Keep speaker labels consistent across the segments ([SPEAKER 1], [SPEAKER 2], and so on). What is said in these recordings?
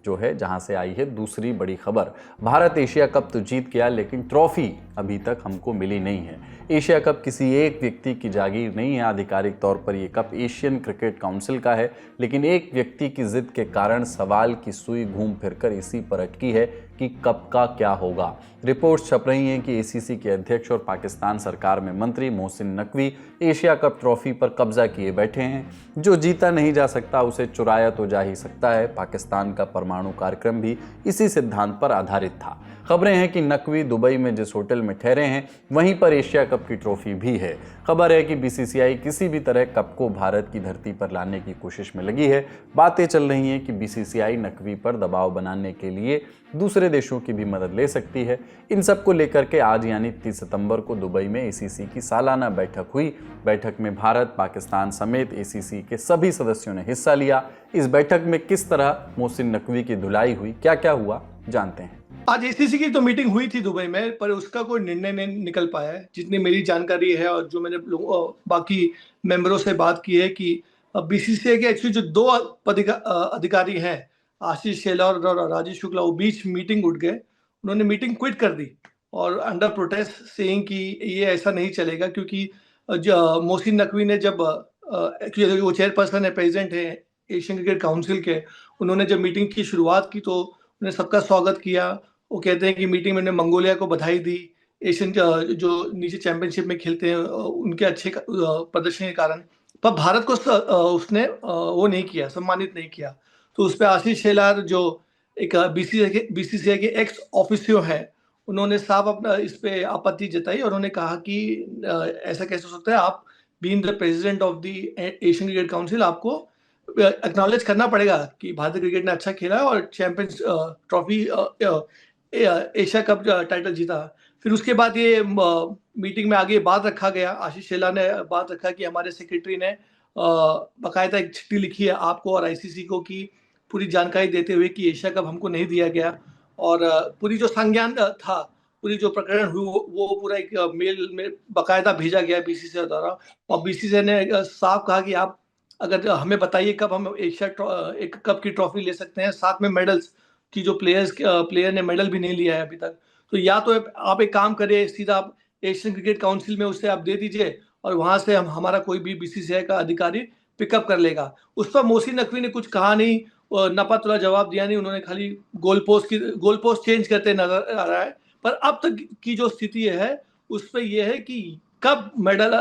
[SPEAKER 1] जो है जहां से आई है दूसरी बड़ी खबर। भारत एशिया कप तो जीत गया, लेकिन ट्रॉफी अभी तक हमको मिली नहीं है। एशिया कप किसी एक व्यक्ति की जागीर नहीं है। आधिकारिक तौर पर यह कप एशियन क्रिकेट काउंसिल का है, लेकिन एक व्यक्ति की जिद के कारण सवाल की सुई घूम फिरकर इसी पर अटकी है कि कप का क्या होगा। रिपोर्ट्स छप रही हैं कि एसीसी के अध्यक्ष और पाकिस्तान सरकार में मंत्री Mohsin Naqvi Asia cup trophy पर कब्जा किए बैठे हैं। जो जीता नहीं जा सकता उसे चुराया तो जा ही सकता है। पाकिस्तान का परमाणु कार्यक्रम भी इसी सिद्धांत पर आधारित था। खबरें हैं कि नकवी दुबई में जिस होटल में ठहरे हैं वहीं पर एशिया कप की ट्रॉफी भी है। खबर है कि बीसीसीआई किसी भी तरह कप को भारत की धरती पर लाने की कोशिश में लगी है। बातें चल रही हैं कि बीसीसीआई नकवी पर दबाव बनाने के लिए दूसरे देशों की भी मदद ले सकती है। इन सब को लेकर के आज यानी 30 सितंबर को दुबई में एसीसी की सालाना बैठक हुई। बैठक में भारत, पाकिस्तान समेत एसीसी के सभी सदस्यों ने हिस्सा लिया। इस बैठक में किस तरह मोहसिन नकवी की धुलाई हुई, क्या क्या हुआ, जानते हैं।
[SPEAKER 2] आज एसीसी की तो मीटिंग हुई थी दुबई में, पर उसका कोई निर्णय नहीं निकल पाया है। जितनी मेरी जानकारी है और जो मैंने बाकी मेंबरों से बात की है कि बीसीसीआई के एक्चुअली जो दो अधिकारी हैं, आशीष शेलार और राजेश शुक्ला, वो बीच मीटिंग उठ गए। उन्होंने मीटिंग क्विट कर दी और अंडर प्रोटेस्ट सेइंग कि ये ऐसा नहीं चलेगा, क्योंकि मोहसिन नकवी ने जब एक्चुअली वो चेयरपर्सन है, प्रेसिडेंट है एशियन क्रिकेट काउंसिल के, उन्होंने जब मीटिंग की शुरुआत की तो उन्होंने सबका स्वागत किया। वो कहते हैं कि मीटिंग में मंगोलिया को बधाई दी, एशियन जो नीचे चैंपियनशिप में खेलते हैं उनके अच्छे प्रदर्शन के कारण। पर भारत को उसने वो नहीं किया, सम्मानित नहीं किया। तो उस पर आशीष शेलार जो एक बीसीसीआई के एक्स ऑफिसियो है, उन्होंने साफ अपना इस पे आपत्ति जताई और उन्होंने कहा कि ऐसा कैसे हो सकता है, आप being the president of the Asian cricket council, आपको एक्नॉलेज करना पड़ेगा कि भारतीय क्रिकेट ने अच्छा खेला और champions trophy Asia cup title जीता। फिर उसके बाद ये मीटिंग में आगे बात रखा गया, आशीष शेलार ने बात रखा कि हमारे सेक्रेटरी ने बाकायदा एक चिट्ठी लिखी है आपको और आईसीसी को कि पूरी जानकारी देते हुए कि एशिया कप हमको नहीं दिया गया, और पूरी जो संज्ञान था, पूरी जो प्रकरण हुई वो पूरा एक मेल में बाकायदा भेजा गया बीसीसीआई द्वारा। और बीसीसीआई ने साफ कहा कि आप अगर हमें बताइए कब हम एक कप की ट्रॉफी ले सकते हैं, साथ में मेडल्स की, जो प्लेयर ने मेडल भी नहीं लिया है अभी तक। तो या तो आप एक काम करिए, सीधा आप एशियन क्रिकेट काउंसिल में उसे आप दे दीजिए और वहां से हमारा कोई भी बीसीसीआई का अधिकारी पिकअप कर लेगा। उस पर मोहसिन नकवी ने कुछ कहा नहीं, नपा-तुला जवाब दिया नहीं। उन्होंने खाली गोल पोस्ट चेंज करते नजर आ रहा है। पर अब तक की जो स्थिति है उस पर यह है कि कब मेडल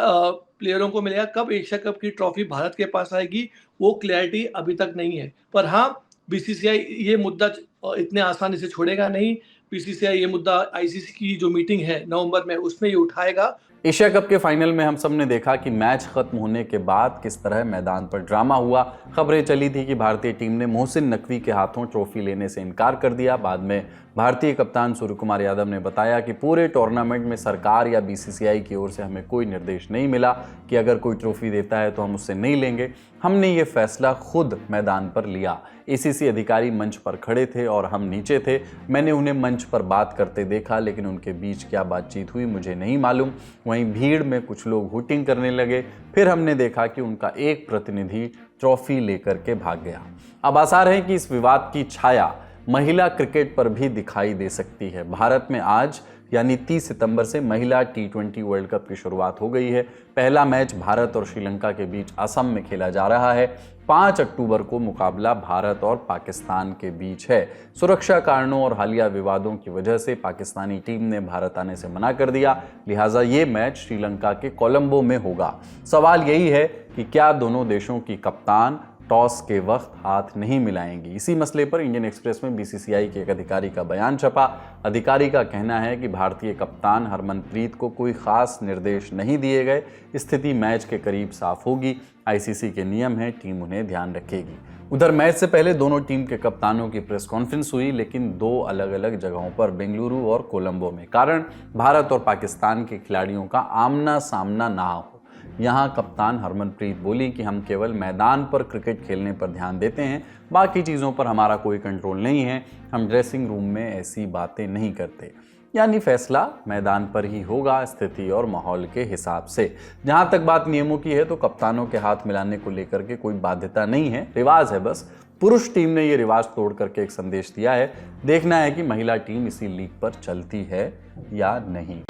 [SPEAKER 2] प्लेयरों को मिलेगा, कब एशिया कप की ट्रॉफी भारत के पास आएगी, वो क्लैरिटी अभी तक नहीं है। पर हाँ, बीसीसीआई ये मुद्दा इतने आसानी से छोड़ेगा नहीं। बीसीसीआई ये मुद्दा आईसीसी की जो मीटिंग है नवंबर में, उसमें ये उठाएगा।
[SPEAKER 1] एशिया कप के फाइनल में हम सब ने देखा कि मैच खत्म होने के बाद किस तरह मैदान पर ड्रामा हुआ। खबरें चली थी कि भारतीय टीम ने मोहसिन नकवी के हाथों ट्रॉफी लेने से इनकार कर दिया। बाद में भारतीय कप्तान सूर्य कुमार यादव ने बताया कि पूरे टूर्नामेंट में सरकार या बीसीसीआई की ओर से हमें कोई निर्देश नहीं मिला कि अगर कोई ट्रॉफी देता है तो हम उससे नहीं लेंगे। हमने ये फैसला खुद मैदान पर लिया। एसीसी अधिकारी मंच पर खड़े थे और हम नीचे थे। मैंने उन्हें मंच पर बात करते देखा, लेकिन उनके बीच क्या बातचीत हुई मुझे नहीं मालूम। वहीं भीड़ में कुछ लोग हुटिंग करने लगे। फिर हमने देखा कि उनका एक प्रतिनिधि ट्रॉफी लेकर के भाग गया। अब आसार है कि इस विवाद की छाया महिला क्रिकेट पर भी दिखाई दे सकती है। भारत में आज यानी 30 सितंबर से महिला T20 वर्ल्ड कप की शुरुआत हो गई है। पहला मैच भारत और श्रीलंका के बीच असम में खेला जा रहा है। 5 अक्टूबर को मुकाबला भारत और पाकिस्तान के बीच है। सुरक्षा कारणों और हालिया विवादों की वजह से पाकिस्तानी टीम ने भारत आने से मना कर दिया, लिहाजा ये मैच श्रीलंका के कोलंबो में होगा। सवाल यही है कि क्या दोनों देशों की कप्तान टॉस के वक्त हाथ नहीं मिलाएंगी। इसी मसले पर इंडियन एक्सप्रेस में बीसीसीआई के एक अधिकारी का बयान छपा। अधिकारी का कहना है कि भारतीय कप्तान हरमनप्रीत को कोई खास निर्देश नहीं दिए गए। स्थिति मैच के करीब साफ होगी। आईसीसी के नियम हैं, टीम उन्हें ध्यान रखेगी। उधर मैच से पहले दोनों टीम के कप्तानों की प्रेस कॉन्फ्रेंस हुई, लेकिन दो अलग अलग जगहों पर, बेंगलुरु और कोलंबो में। कारण भारत और पाकिस्तान के खिलाड़ियों का आमना सामना ना हो। यहाँ कप्तान हरमनप्रीत बोली कि हम केवल मैदान पर क्रिकेट खेलने पर ध्यान देते हैं, बाकी चीज़ों पर हमारा कोई कंट्रोल नहीं है। हम ड्रेसिंग रूम में ऐसी बातें नहीं करते। यानी फैसला मैदान पर ही होगा, स्थिति और माहौल के हिसाब से। जहाँ तक बात नियमों की है तो कप्तानों के हाथ मिलाने को लेकर के कोई बाध्यता नहीं है, रिवाज है बस। पुरुष टीम ने ये रिवाज तोड़ करके एक संदेश दिया है। देखना है कि महिला टीम इसी लीग पर चलती है या नहीं।